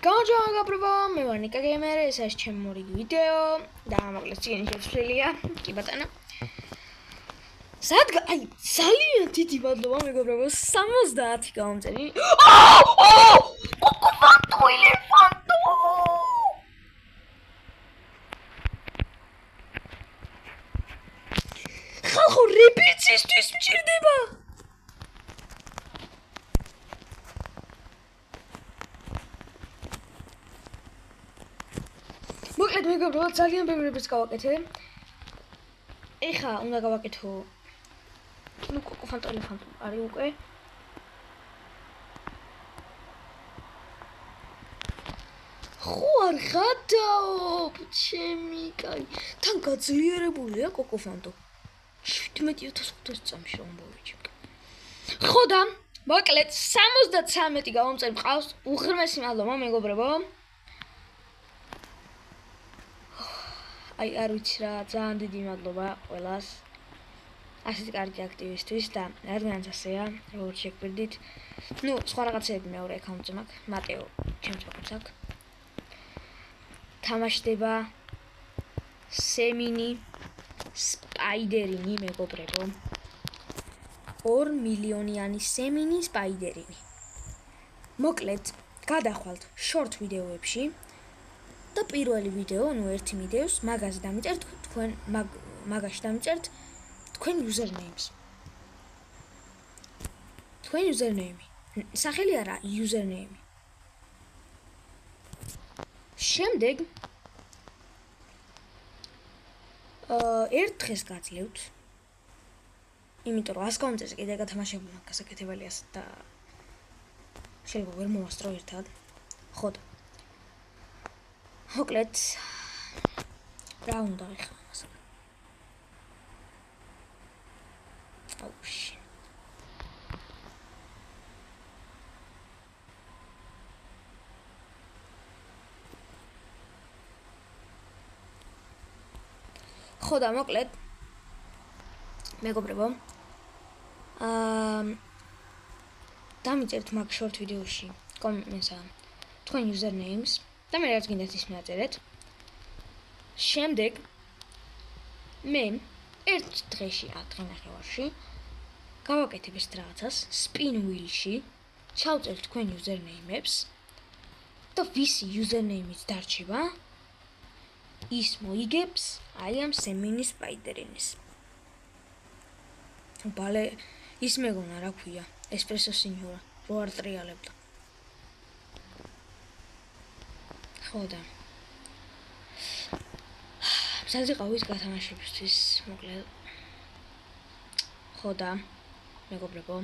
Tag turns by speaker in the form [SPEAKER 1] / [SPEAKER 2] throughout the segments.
[SPEAKER 1] გამარჯობა, მე ვარ ნიკა გეიმერი, ეს არის ჩემი მორიგი ვიდეო და მოკლედ წიგნის შეცვლილია, კი ბატონო. ძალიან დიდი მადლობა მეგობრებო, 70 გამომწერილი. კოკოფანტო, ელეფანტო. ხალხო, რეპეტიციისთვის მჭირდება. მოკლედ მეგობრებო, ძალიან ბევრი რეპეტიცია გავაკეთე. ეხლა უნდა გავაკეთო კოკოფანტო ელეფანტო არის უკვე. ხო არ ხადაობ, ჩემი კაი. თან გაძლიერებულია კოკოფანტო. 17,500 წამში რომ მოვიჭი. ხო და მოკლედ 73 გამომწერი მყავს. უღრმესი მადლობა მეგობრებო. არ ვიცი რა, ძალიან დიდი მადლობა ყველას. ასეთი კარგი აქტივისტვის და რადგანაც ასეა, როგორც შეგვირდით. სხვა რაღაცები მეორე აკაუნტზე მაქვს, მატეო, ჩემს აკაუნტს აქვს. თამაშდება სემინი სპაიდერინი მეგობრებო. 2 მილიონიანი სემინი სპაიდერინი. მოკლედ, გადახვალთ შორტ ვიდეოებში. და პირველი ვიდეო, ერთი ვიდეოს მაგაზე დამიწერთ თქვენ მაგაში დამიწერთ თქვენ username-ს. თქვენ username. სახელი არა, username. შემდეგ ერთ დღეს გაძლევთ. იმიტომ რომ 100 გამომწერზე კიდე გათამაშებული მაქვს გასაკეთებელია და შეიძლება ვერ მოვასწრო ერთად. ხო და მოკლედ რა უნდა ეხლა მასა. აუში. ხო და მოკლედ მეგობრებო დამიწერთ მაგ შორტ ვიდეოში კომენტსა თქვენ username-ს და მე რაც გინდათ ის მიაწერეთ. შემდეგ მე ერთ დღეში, დღე-ნახევარში გავაკეთებ ეს რაღაცას spin wheel-ში, ჩავწერთ თქვენ username-ებს და ვისი username-იც დარჩება, ის მოიგებს აი ამ სემინის სპაიდერინის. ბალე ის მეგონა რა ქვია, ესპრესო სინიორა, რო არ ტრიალებდა. ხო და მზად ვიყავ ის გათამაშებისთვის, მოკლედ. ხო და მეგობრებო,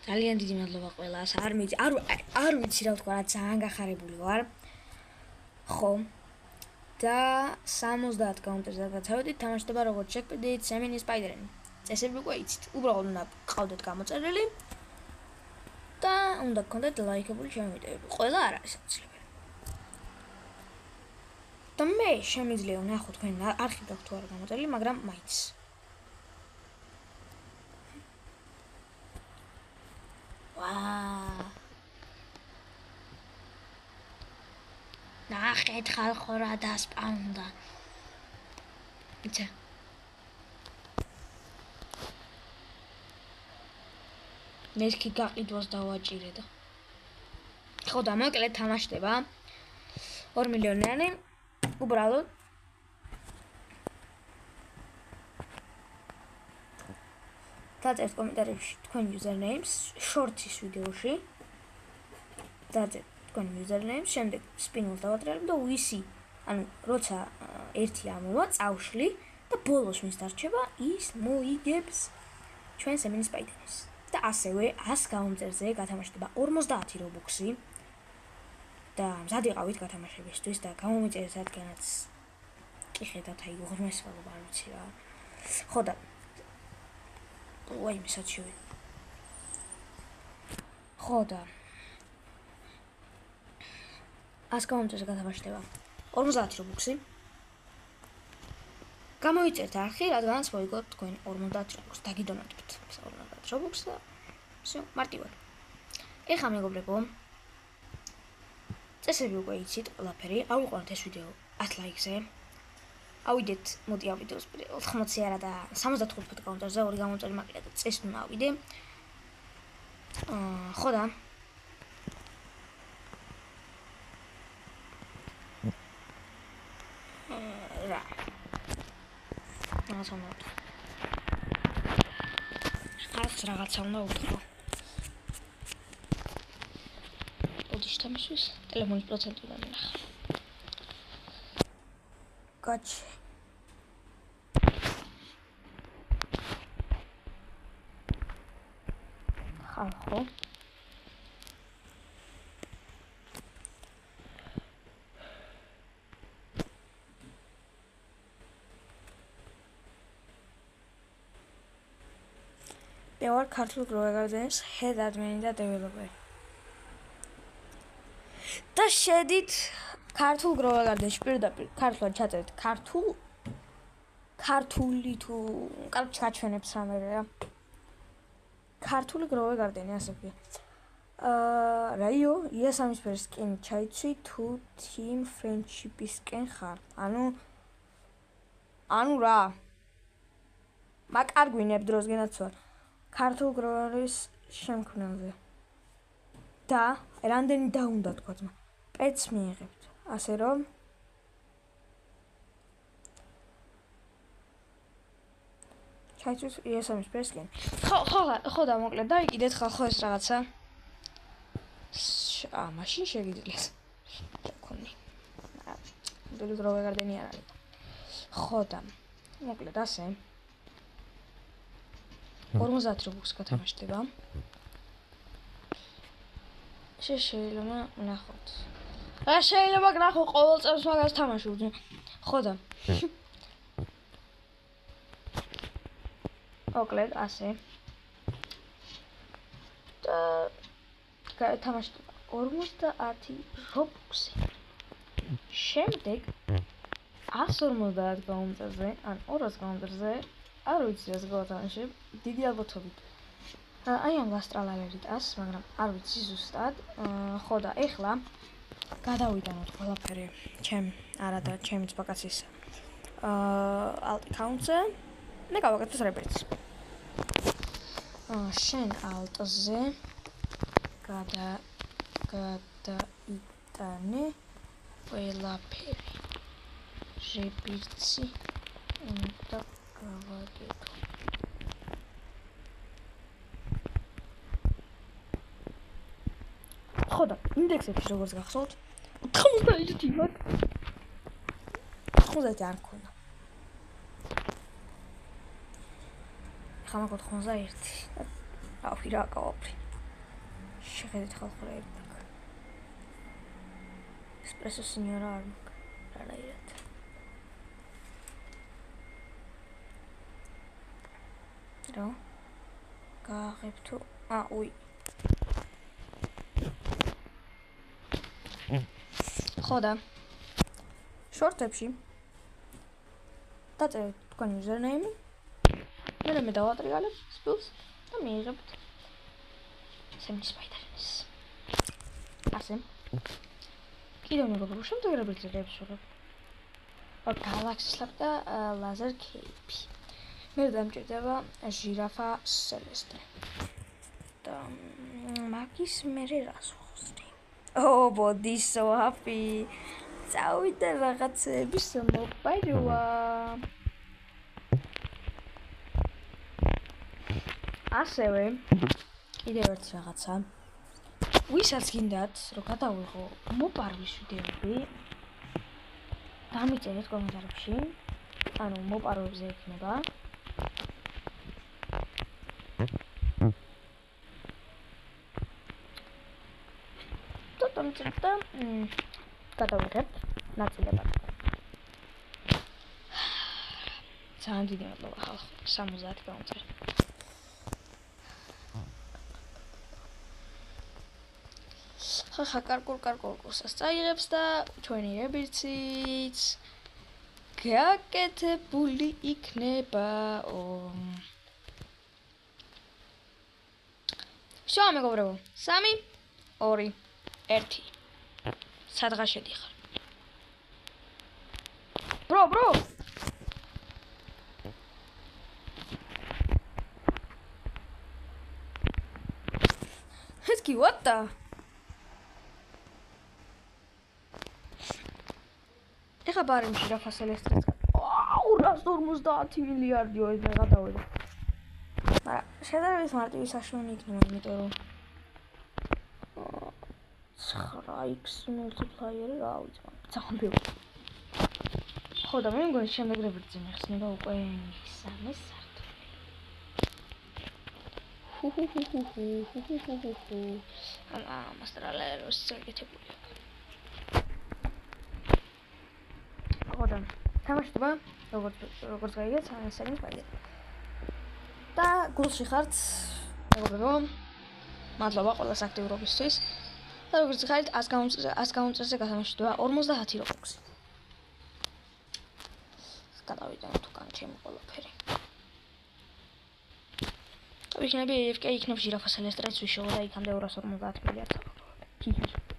[SPEAKER 1] ძალიან დიდი მადლობა ყველას. არ ვიცი რა ვთქვა, რა ძალიან გახარებული ვარ. ხო და 70 გამომწერზე გადავედით, თამაშდება როგორც შეგვიდით სემინი სპაიდერინი. წესები უკვე იცით, უბრალოდ უნდა გყავდეთ გამოწერილი და უნდა გქონდეთ ლაიქებული ჩემი ვიდეოები. ყველა არ არის აუცილებელი. და მე შემიძლია ვნახო თქვენ არხი გაქვთ თუ არა გამოწერილი, მაგრამ მაინც. ნახეთ ხალხო რა დასპაუნდა. იცი. მესკი გაყიდვას დავაჭირე და. ხო და მოკლედ თამაშდება 2 მილიონიანი უბრალოდ დაწერთ კომენტარებში თქვენ username-ს shorts-ის ვიდეოში. დაწერთ თქვენ username-ს, შემდეგ spin-ს დავატრიალებ და ვისი, ანუ როცა ერთი ამოვა წავშლი და ბოლოს ვინც დარჩება, ის მოიგებს ჩვენ სემინის სპაიდერინს. და ასევე 100 გამომწერზე გათამაშდება 50 რობუქსი. და მზად იყავით გათამაშებისთვის და გამომიწერეთ რადგანაც კი ხედავთ აი უღრმესი მადლობა არ ვიცი რა. ხო და ვაიმე საჩივი. ხო და 100 გამომწერზე გათამაშდება 50 რობუქსი. გამოიწერთ არხი, რადგანაც მოიგოთ თქვენ 50 რობუქს. დაგიდონატებთ 50 რობუქს და всё, მარტივად. ეხლა მეგობრებო წესები უკვე იცით ყველაფერი. ავიყვანოთ ეს ვიდეო 100 ლაიქზე. ავიდეთ, მოდი ამ ვიდეოს 80 არა და 75 კაუნტერზე ორი გამომწერი მაყია და წეს უნდა ავიდე. ხო და რა. რაღაცა უნდა უთხრა. ოდის თამაშის ტელეფონის პროცენტი უნდა მინახა. გაჩი. ხალხო. მე ვარ ქართულ გროვერგარდენის head admin და developer. და შედით ქართულ გროვერგარდენში პირდაპირ ქართულად ჩაწერეთ ქართული თუ კარგ ჩაჩვენებს რამერია. ქართული გროვერგარდენი ასე ქვია. რაიო იასამისფერის სკენი ჩაიცვი თუ team friendship-ისკენ ხარ. ანუ რა? მაკარგვინებ დროს გენაცვალ. ქართულ გროვერის შემქმნელზე. და რამდენი დაუნდა თქვა ძმა. პეც მიიღებთ. ასე რომ ჩაიცვის იასამისფერის სკენი. ხო და მოკლედ დაიკიდეთ ხალხო ეს რაღაცა. მაშინ შეგიძლიათ. თქვენი. დელი გროვერგარდენი არ არის. ხო და მოკლედ ასე 50 რუბლს გათამაშდება. შეიძლება ნახოთ. რა შეიძლება გნახო ყოველ წელს მაგას თამაშობ. ხო და მოკლედ ასე და გათამაშდება 50 რუბლში. შემდეგ 150 გაუმწერზე ან 200 გაუმწერზე არ ვიცი ეს გავათამაშებ დიდი ალბათობით. აი ამ გასტრალალერით 100, მაგრამ არ ვიცი ზუსტად. ხო და ეხლა გადავიდანოთ ყველაფერი არა და ჩემი ბაკაცის alt account-ზე. მე გავაკეთებ რეპერტს. შენ alt-ზე გადაიტანე ყველაფერი. რეპერტსი უნდა გავაკეთო. ხო და ინდექსებში როგორც გახსოვთ 90 ვარ. 90 არ მქონდა. ხა მაგ 91. რავი რა გავაფრი. შეხედეთ ხალხო რა ერთად. ესპრესო სინიორა არ მაქვს. რანაირად. რა? გააღებ თუ უი. ხო და შორტებში დაწერეთ თქვენი username. მე დავატრიალებ spills და მიიღებთ სემი სპაიდერმენის. ასე. კიდევ მეგობრებო, შემდეგ რეპერტებს ვიღებ. Galaxy Lab და Laser Cape. მე დამჭირდება ჟირაფა Celeste. და მაგის მერე რას ვხსნი? Oh, body so happy. წავიდე რაღაცების მოპარვა. ასევე კიდევ ერთ რაღაცა. ვისაც გინდათ რომ გადავიღო მოპარვის ვიდეოები, დამიწერეთ კომენტარებში. ანუ მოპარვებზე იქნება. და გადავიღებთ ნაწილებად. ძალიან დიდი მადლობა ხალხო, 70 გამომწერი. ხახა კარკურსას წაიღებს და ჩვენი რეპერტიც გაკეთებული იქნებაო. შოა მეგობრებო, 3 2 1 სადღა შედიხარ. Bro. Hezki, what the? ეხა ბარემში რა ფასელეს წეს. 250 მილიარდი ორი მე გადავედი. მაგრამ შედარებით მარტივი საშუალო იქნება, იმიტომ რომ 9x multiplier-ი რა ვიცი, ძამბი. ხო და მე მგონი შემდეგ რა ბრძენი ხსნება უკვე სამი სართული. მასტრალეროს წეგეთებული. ხო და თამაშდება როგორც გაიგეთ, საგნის მაგეთ. და გულში ხართ, მეგობრებო. მადლობა ყველას აქტიურობისთვის. და როგორც ხარით 100 გაუნწერზე გათამაშდება 50 რობოქსი. გადავიდე თუკან ჩემი ყველაფერი. ვიქნები AFK იქნებ ჟირაფას ელესტრეც ვიშოვა და იქამდე 250 მილიარდს აკეთებ.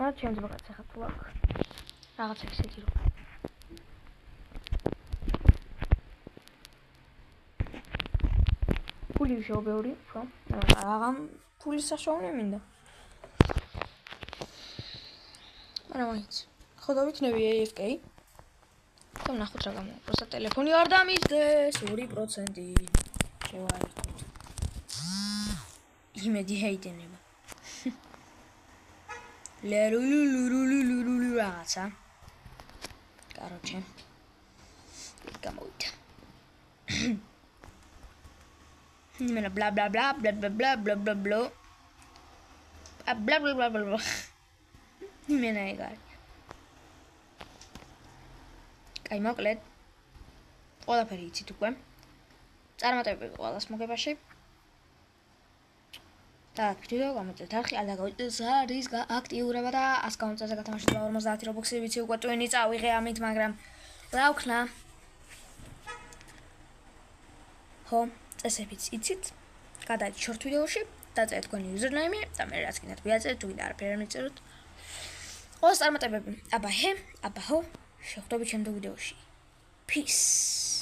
[SPEAKER 1] და ჩემს ბაგაც ახლა თუ აქ რაღაცა ისეთი რომ ფული ვიშოვა ბევრი, ხო? აღამ ფულის საშუალო მინდა. მაგრამ მაინც ხო და ვიქნები AFK და ვნახოთ რა გამოვა. პროსტა ტელეფონი არ დამისდეს 2% შევაერთოთ. იმედი ჰეიტენება. ლულულულულულულუ რაღაცა. Короче. გამოვიდა. იმენა bla bla bla bla bla bla bla bla bla. bla bla bla bla. იმენა ეგარი. კაი მოკლედ. ყველაფერი იცით უკვე. წარმატებები ყველას მოგებაში. და ვიდეო გამოიწვევთ არხი, არ დაგავიწყდეს არის აქტიურება და 100 გაუნწერზე გათამაშება 50 რობოქსი ვიცი უკვე ტვინი წავიღე ამით, მაგრამ რა ვქნა? ხო, წესებიც იცით. გადაიდეთ შორტ ვიდეოში, დაწერეთ თქვენი username და მე რაც გინდათ ვიაწერეთ, თუ კიდე არაფერი არ მიწეროთ. ყველას წარმატებები. აბა ჰო, შეხვდებით შემდგომ ვიდეოში. Peace.